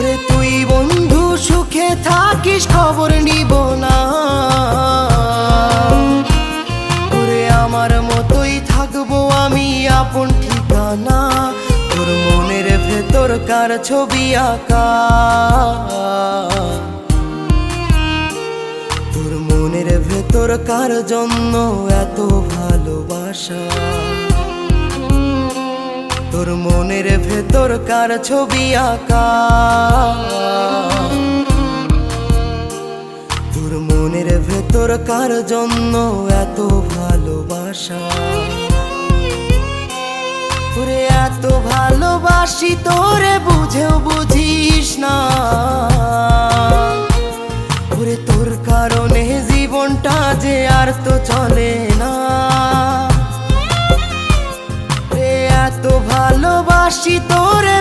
ওরে তুই বন্ধু সুখে থাকিস খবর নিব না, ওরে আমার মতোই থাকবো আমি আপন ঠিকানা। তোর মনের ভেতর কার ছবি আঁকা, তোর মনের ভেতর কার জন্য এত ভালোবাসা, তোর মনের ভেতর কার ছবি আঁকা, তোর মনের ভেতর কার জন্য এত ভালোবাসা। তোরে এত ভালোবাসি তোরে বুঝেও বুঝিস না, ওরে তোর কারণে জীবনটা যে আর তো চলে না। এত ভালোবাসি তোরে